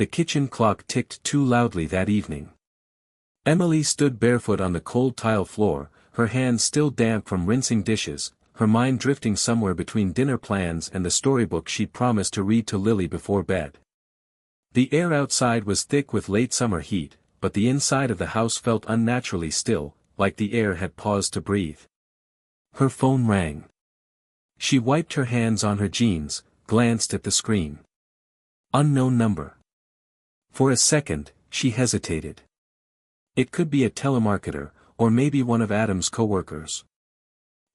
The kitchen clock ticked too loudly that evening. Emily stood barefoot on the cold tile floor, her hands still damp from rinsing dishes, her mind drifting somewhere between dinner plans and the storybook she'd promised to read to Lily before bed. The air outside was thick with late summer heat, but the inside of the house felt unnaturally still, like the air had paused to breathe. Her phone rang. She wiped her hands on her jeans, glanced at the screen. Unknown number. For a second, she hesitated. It could be a telemarketer, or maybe one of Adam's coworkers.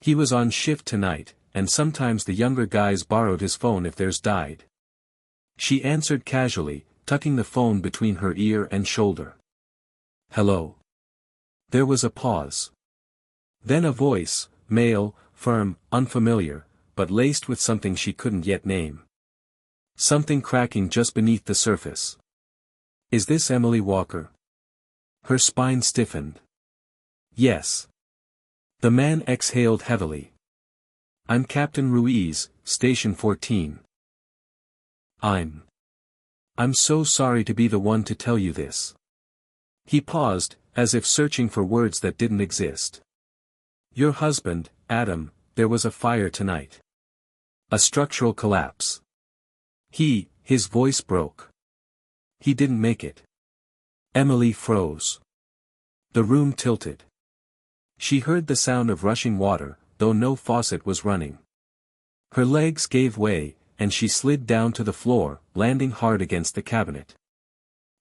He was on shift tonight, and sometimes the younger guys borrowed his phone if theirs died. She answered casually, tucking the phone between her ear and shoulder. Hello. There was a pause. Then a voice, male, firm, unfamiliar, but laced with something she couldn't yet name. Something cracking just beneath the surface. Is this Emily Walker? Her spine stiffened. Yes. The man exhaled heavily. I'm Captain Ruiz, Station 14. I'm so sorry to be the one to tell you this. He paused, as if searching for words that didn't exist. Your husband, Adam, there was a fire tonight. A structural collapse. His voice broke. He didn't make it. Emily froze. The room tilted. She heard the sound of rushing water, though no faucet was running. Her legs gave way, and she slid down to the floor, landing hard against the cabinet.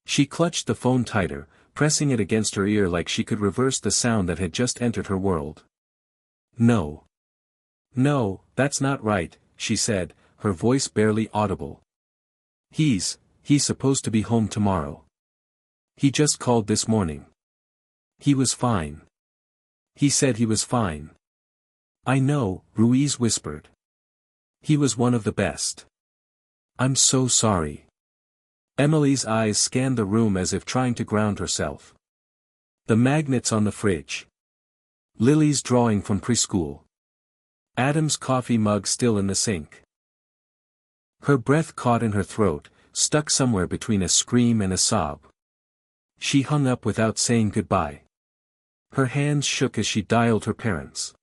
She clutched the phone tighter, pressing it against her ear like she could reverse the sound that had just entered her world. No. No, that's not right, she said, her voice barely audible. He's supposed to be home tomorrow. He just called this morning. He was fine. He said he was fine. I know, Ruiz whispered. He was one of the best. I'm so sorry. Emily's eyes scanned the room as if trying to ground herself. The magnets on the fridge. Lily's drawing from preschool. Adam's coffee mug still in the sink. Her breath caught in her throat, stuck somewhere between a scream and a sob. She hung up without saying goodbye. Her hands shook as she dialed her parents.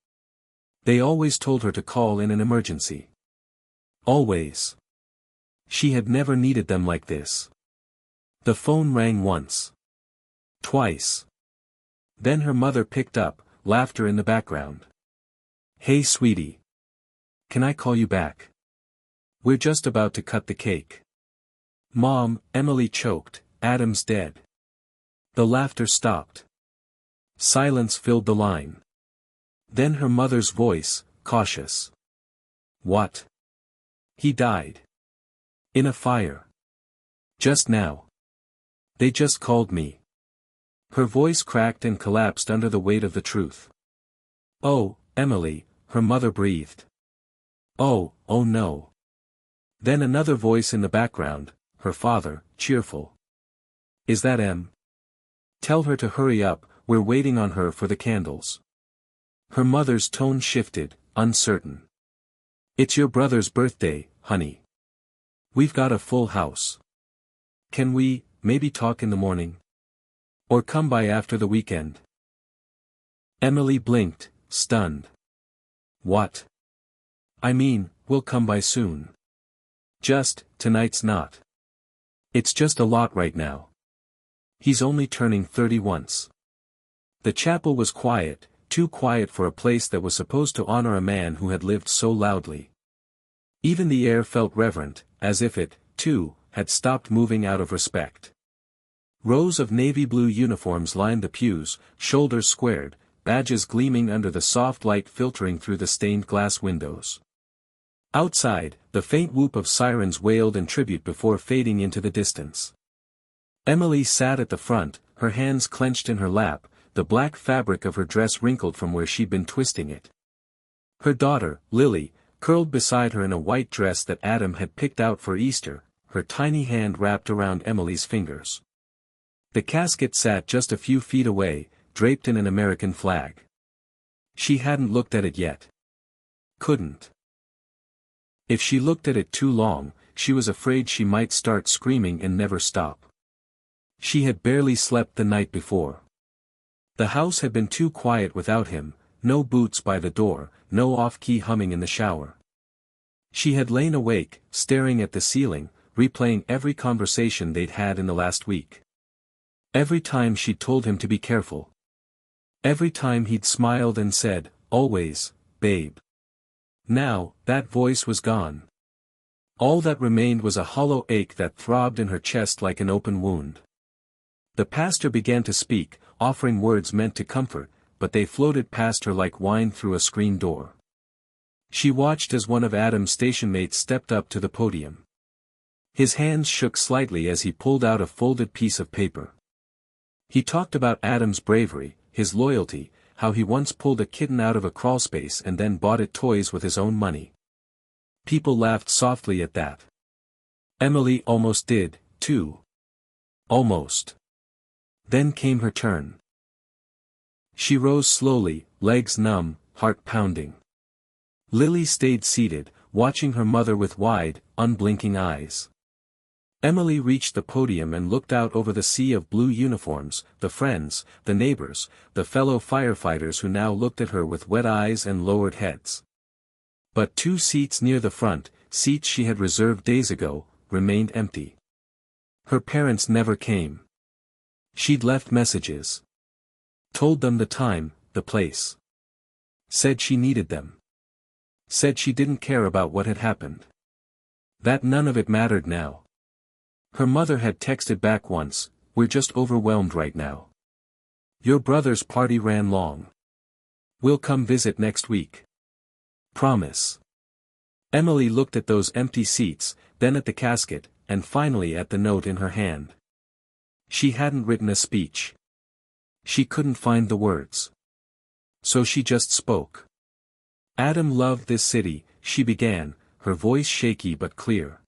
They always told her to call in an emergency. Always. She had never needed them like this. The phone rang once. Twice. Then her mother picked up, laughter in the background. Hey sweetie. Can I call you back? We're just about to cut the cake. Mom, Emily choked, Adam's dead. The laughter stopped. Silence filled the line. Then her mother's voice, cautious. What? He died. In a fire. Just now. They just called me. Her voice cracked and collapsed under the weight of the truth. Oh, Emily, her mother breathed. Oh no. Then another voice in the background, her father, cheerful. Is that Em? Tell her to hurry up, we're waiting on her for the candles. Her mother's tone shifted, uncertain. It's your brother's birthday, honey. We've got a full house. Can we, maybe talk in the morning? Or come by after the weekend? Emily blinked, stunned. What? I mean, we'll come by soon. Tonight's not. It's just a lot right now. He's only turning 30 once. The chapel was quiet, too quiet for a place that was supposed to honor a man who had lived so loudly. Even the air felt reverent, as if it, too, had stopped moving out of respect. Rows of navy blue uniforms lined the pews, shoulders squared, badges gleaming under the soft light filtering through the stained glass windows. Outside, the faint whoop of sirens wailed in tribute before fading into the distance. Emily sat at the front, her hands clenched in her lap, the black fabric of her dress wrinkled from where she'd been twisting it. Her daughter, Lily, curled beside her in a white dress that Adam had picked out for Easter, her tiny hand wrapped around Emily's fingers. The casket sat just a few feet away, draped in an American flag. She hadn't looked at it yet. Couldn't. If she looked at it too long, she was afraid she might start screaming and never stop. She had barely slept the night before. The house had been too quiet without him, no boots by the door, no off-key humming in the shower. She had lain awake, staring at the ceiling, replaying every conversation they'd had in the last week. Every time she'd told him to be careful. Every time he'd smiled and said, "Always, babe." Now, that voice was gone. All that remained was a hollow ache that throbbed in her chest like an open wound. The pastor began to speak, offering words meant to comfort, but they floated past her like wine through a screen door. She watched as one of Adam's station mates stepped up to the podium. His hands shook slightly as he pulled out a folded piece of paper. He talked about Adam's bravery, his loyalty, how he once pulled a kitten out of a crawlspace and then bought it toys with his own money. People laughed softly at that. Emily almost did, too. Almost. Then came her turn. She rose slowly, legs numb, heart pounding. Lily stayed seated, watching her mother with wide, unblinking eyes. Emily reached the podium and looked out over the sea of blue uniforms, the friends, the neighbors, the fellow firefighters who now looked at her with wet eyes and lowered heads. But 2 seats near the front, seats she had reserved days ago, remained empty. Her parents never came. She'd left messages. Told them the time, the place. Said she needed them. Said she didn't care about what had happened. That none of it mattered now. Her mother had texted back once, "We're just overwhelmed right now. Your brother's party ran long. We'll come visit next week. Promise." Emily looked at those empty seats, then at the casket, and finally at the note in her hand. She hadn't written a speech. She couldn't find the words. So she just spoke. "Adam loved this city," she began, her voice shaky but clear.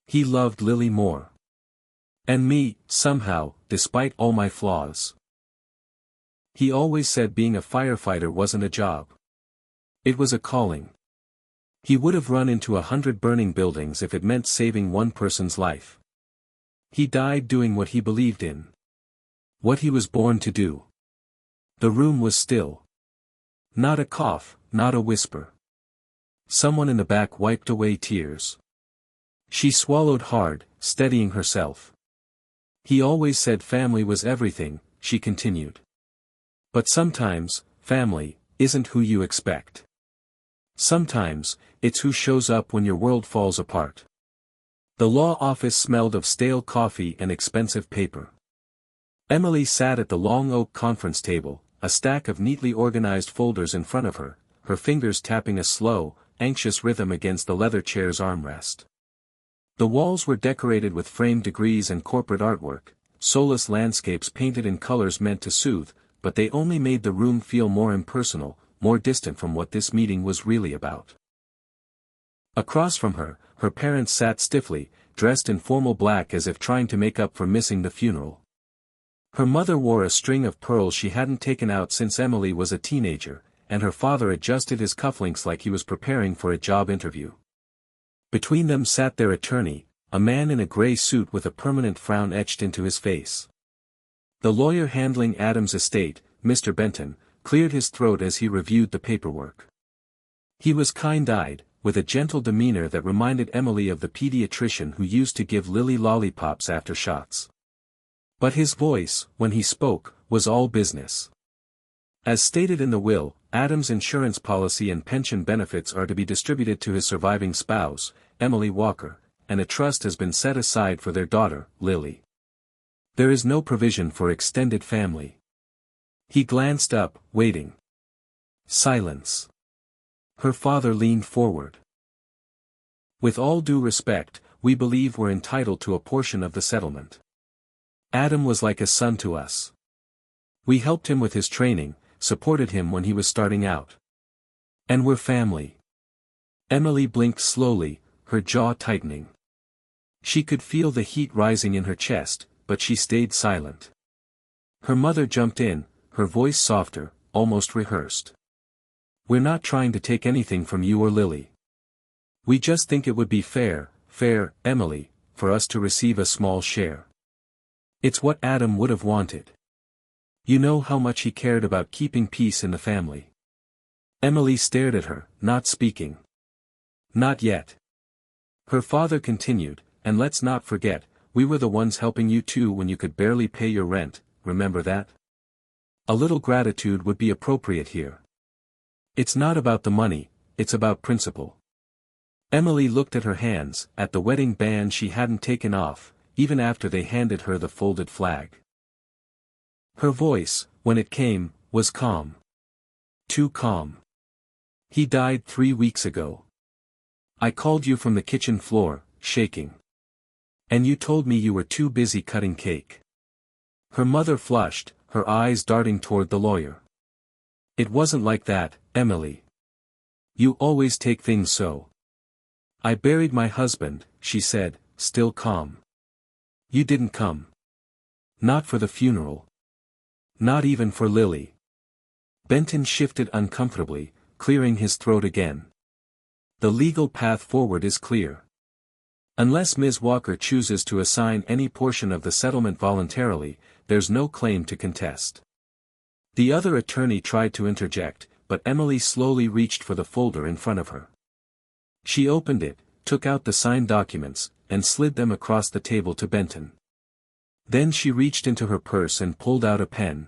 "He loved Lily more. And me, somehow, despite all my flaws. He always said being a firefighter wasn't a job. It was a calling. He would have run into 100 burning buildings if it meant saving one person's life. He died doing what he believed in. What he was born to do." The room was still. Not a cough, not a whisper. Someone in the back wiped away tears. She swallowed hard, steadying herself. "He always said family was everything," she continued. "But sometimes, family isn't who you expect. Sometimes, it's who shows up when your world falls apart." The law office smelled of stale coffee and expensive paper. Emily sat at the long oak conference table, a stack of neatly organized folders in front of her, her fingers tapping a slow, anxious rhythm against the leather chair's armrest. The walls were decorated with framed degrees and corporate artwork, soulless landscapes painted in colors meant to soothe, but they only made the room feel more impersonal, more distant from what this meeting was really about. Across from her, her parents sat stiffly, dressed in formal black as if trying to make up for missing the funeral. Her mother wore a string of pearls she hadn't taken out since Emily was a teenager, and her father adjusted his cufflinks like he was preparing for a job interview. Between them sat their attorney, a man in a gray suit with a permanent frown etched into his face. The lawyer handling Adam's estate, Mr. Benton, cleared his throat as he reviewed the paperwork. He was kind-eyed, with a gentle demeanor that reminded Emily of the pediatrician who used to give Lily lollipops after shots. But his voice, when he spoke, was all business. As stated in the will, Adam's insurance policy and pension benefits are to be distributed to his surviving spouse, Emily Walker, and a trust has been set aside for their daughter, Lily. There is no provision for extended family. He glanced up, waiting. Silence. Her father leaned forward. "With all due respect, we believe we're entitled to a portion of the settlement. Adam was like a son to us. We helped him with his training, supported him when he was starting out. And we're family." Emily blinked slowly, her jaw tightening. She could feel the heat rising in her chest, but she stayed silent. Her mother jumped in, her voice softer, almost rehearsed. "We're not trying to take anything from you or Lily. We just think it would be fair fair, Emily, for us to receive a small share. It's what Adam would have wanted. You know how much he cared about keeping peace in the family." Emily stared at her, not speaking. "Not yet." Her father continued, "And let's not forget, we were the ones helping you too when you could barely pay your rent, remember that? A little gratitude would be appropriate here. It's not about the money, it's about principle." Emily looked at her hands, at the wedding band she hadn't taken off, even after they handed her the folded flag. Her voice, when it came, was calm. Too calm. "He died 3 weeks ago. I called you from the kitchen floor, shaking. And you told me you were too busy cutting cake." Her mother flushed, her eyes darting toward the lawyer. "It wasn't like that, Emily. You always take things so." "I buried my husband," she said, still calm. "You didn't come. Not for the funeral. Not even for Lily." Benton shifted uncomfortably, clearing his throat again. "The legal path forward is clear. Unless Ms. Walker chooses to assign any portion of the settlement voluntarily, there's no claim to contest." The other attorney tried to interject, but Emily slowly reached for the folder in front of her. She opened it, took out the signed documents, and slid them across the table to Benton. Then she reached into her purse and pulled out a pen.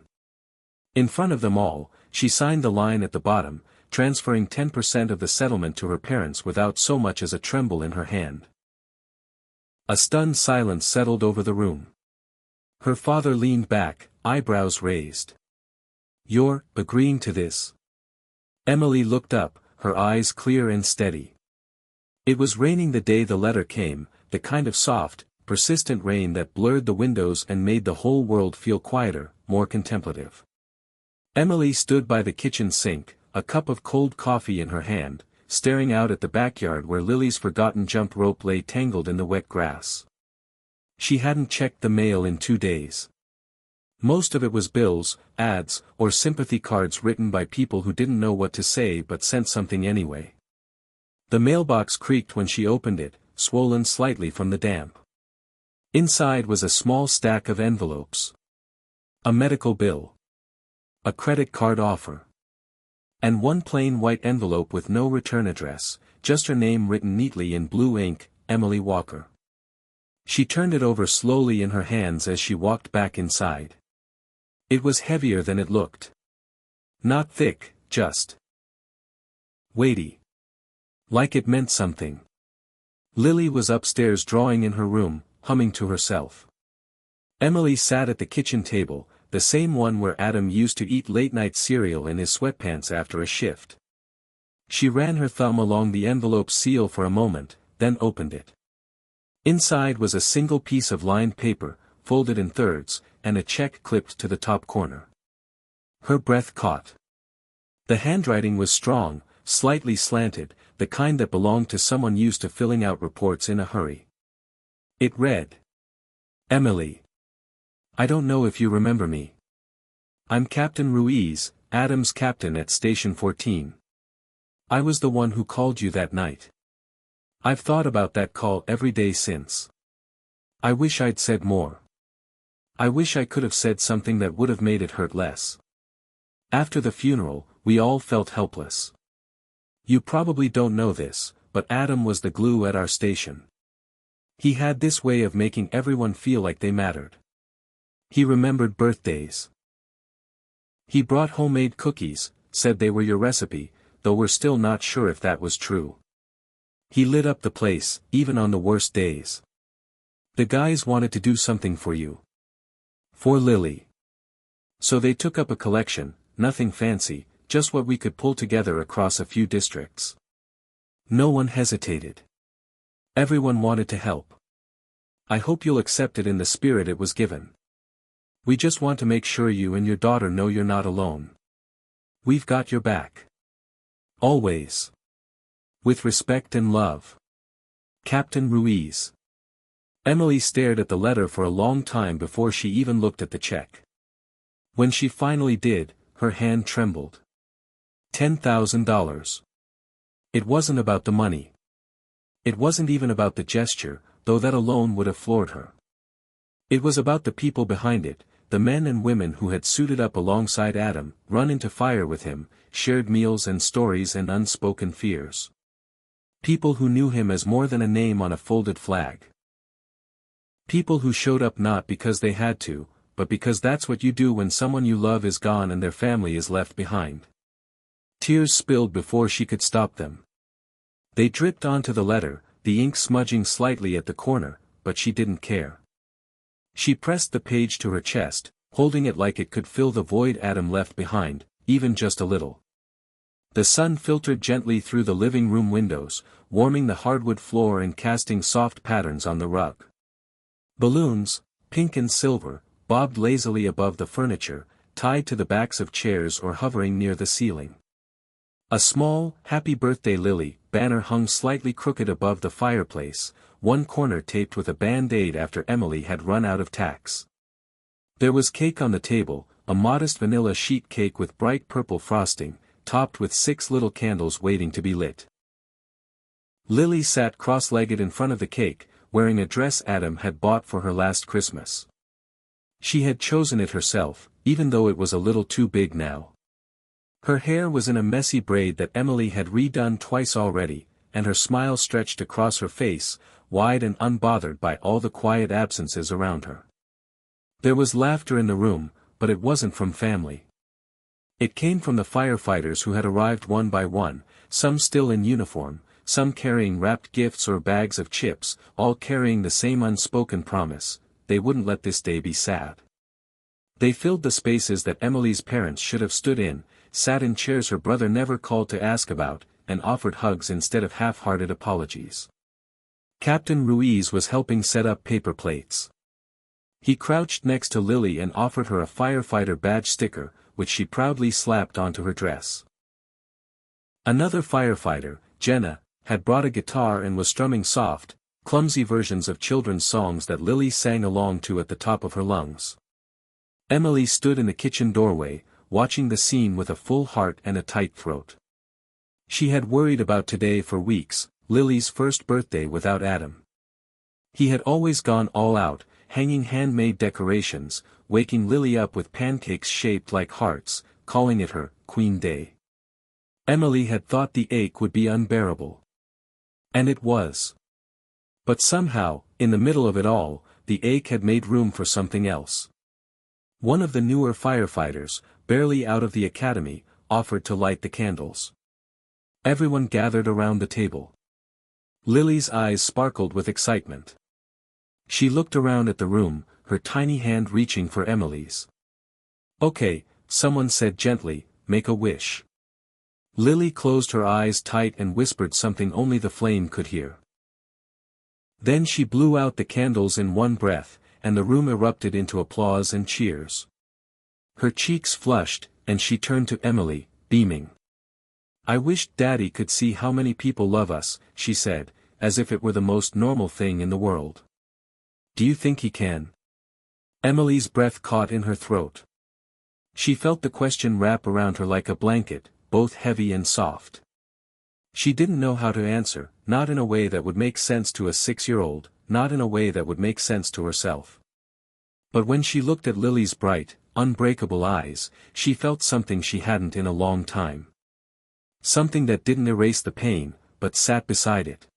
In front of them all, she signed the line at the bottom, transferring 10% of the settlement to her parents without so much as a tremble in her hand. A stunned silence settled over the room. Her father leaned back, eyebrows raised. "You're agreeing to this?" Emily looked up, her eyes clear and steady. It was raining the day the letter came, the kind of soft, persistent rain that blurred the windows and made the whole world feel quieter, more contemplative. Emily stood by the kitchen sink, a cup of cold coffee in her hand, staring out at the backyard where Lily's forgotten jump rope lay tangled in the wet grass. She hadn't checked the mail in 2 days. Most of it was bills, ads, or sympathy cards written by people who didn't know what to say but sent something anyway. The mailbox creaked when she opened it, swollen slightly from the damp. Inside was a small stack of envelopes. A medical bill. A credit card offer. And one plain white envelope with no return address, just her name written neatly in blue ink, Emily Walker. She turned it over slowly in her hands as she walked back inside. It was heavier than it looked. Not thick, just weighty. Like it meant something. Lily was upstairs drawing in her room, humming to herself. Emily sat at the kitchen table, the same one where Adam used to eat late-night cereal in his sweatpants after a shift. She ran her thumb along the envelope's seal for a moment, then opened it. Inside was a single piece of lined paper, folded in thirds, and a check clipped to the top corner. Her breath caught. The handwriting was strong, slightly slanted, the kind that belonged to someone used to filling out reports in a hurry. It read, "Emily. I don't know if you remember me. I'm Captain Ruiz, Adam's captain at Station 14. I was the one who called you that night. I've thought about that call every day since. I wish I'd said more. I wish I could have said something that would have made it hurt less. After the funeral, we all felt helpless. You probably don't know this, but Adam was the glue at our station. He had this way of making everyone feel like they mattered. He remembered birthdays. He brought homemade cookies, said they were your recipe, though we're still not sure if that was true. He lit up the place, even on the worst days. The guys wanted to do something for you. For Lily. So they took up a collection, nothing fancy, just what we could pull together across a few districts. No one hesitated. Everyone wanted to help. I hope you'll accept it in the spirit it was given. We just want to make sure you and your daughter know you're not alone. We've got your back. Always. With respect and love. Captain Ruiz." Emily stared at the letter for a long time before she even looked at the check. When she finally did, her hand trembled. $10,000. It wasn't about the money. It wasn't even about the gesture, though that alone would have floored her. It was about the people behind it, the men and women who had suited up alongside Adam, run into fire with him, shared meals and stories and unspoken fears. People who knew him as more than a name on a folded flag. People who showed up not because they had to, but because that's what you do when someone you love is gone and their family is left behind. Tears spilled before she could stop them. They dripped onto the letter, the ink smudging slightly at the corner, but she didn't care. She pressed the page to her chest, holding it like it could fill the void Adam left behind, even just a little. The sun filtered gently through the living room windows, warming the hardwood floor and casting soft patterns on the rug. Balloons, pink and silver, bobbed lazily above the furniture, tied to the backs of chairs or hovering near the ceiling. A small, "Happy Birthday Lily" banner hung slightly crooked above the fireplace, one corner taped with a band-aid after Emily had run out of tacks. There was cake on the table, a modest vanilla sheet cake with bright purple frosting, topped with 6 little candles waiting to be lit. Lily sat cross-legged in front of the cake, wearing a dress Adam had bought for her last Christmas. She had chosen it herself, even though it was a little too big now. Her hair was in a messy braid that Emily had redone twice already, and her smile stretched across her face, wide and unbothered by all the quiet absences around her. There was laughter in the room, but it wasn't from family. It came from the firefighters who had arrived one by one, some still in uniform, some carrying wrapped gifts or bags of chips, all carrying the same unspoken promise: they wouldn't let this day be sad. They filled the spaces that Emily's parents should have stood in, sat in chairs her brother never called to ask about, and offered hugs instead of half-hearted apologies. Captain Ruiz was helping set up paper plates. He crouched next to Lily and offered her a firefighter badge sticker, which she proudly slapped onto her dress. Another firefighter, Jenna, had brought a guitar and was strumming soft, clumsy versions of children's songs that Lily sang along to at the top of her lungs. Emily stood in the kitchen doorway, watching the scene with a full heart and a tight throat. She had worried about today for weeks, Lily's first birthday without Adam. He had always gone all out, hanging handmade decorations, waking Lily up with pancakes shaped like hearts, calling it her Queen Day. Emily had thought the ache would be unbearable. And it was. But somehow, in the middle of it all, the ache had made room for something else. One of the newer firefighters, barely out of the academy, offered to light the candles. Everyone gathered around the table. Lily's eyes sparkled with excitement. She looked around at the room, her tiny hand reaching for Emily's. "Okay," someone said gently, "make a wish." Lily closed her eyes tight and whispered something only the flame could hear. Then she blew out the candles in one breath, and the room erupted into applause and cheers. Her cheeks flushed, and she turned to Emily, beaming. "I wish Daddy could see how many people love us," she said, as if it were the most normal thing in the world. "Do you think he can?" Emily's breath caught in her throat. She felt the question wrap around her like a blanket, both heavy and soft. She didn't know how to answer, not in a way that would make sense to a 6-year-old, not in a way that would make sense to herself. But when she looked at Lily's bright, unbreakable eyes, she felt something she hadn't in a long time. Something that didn't erase the pain, but sat beside it.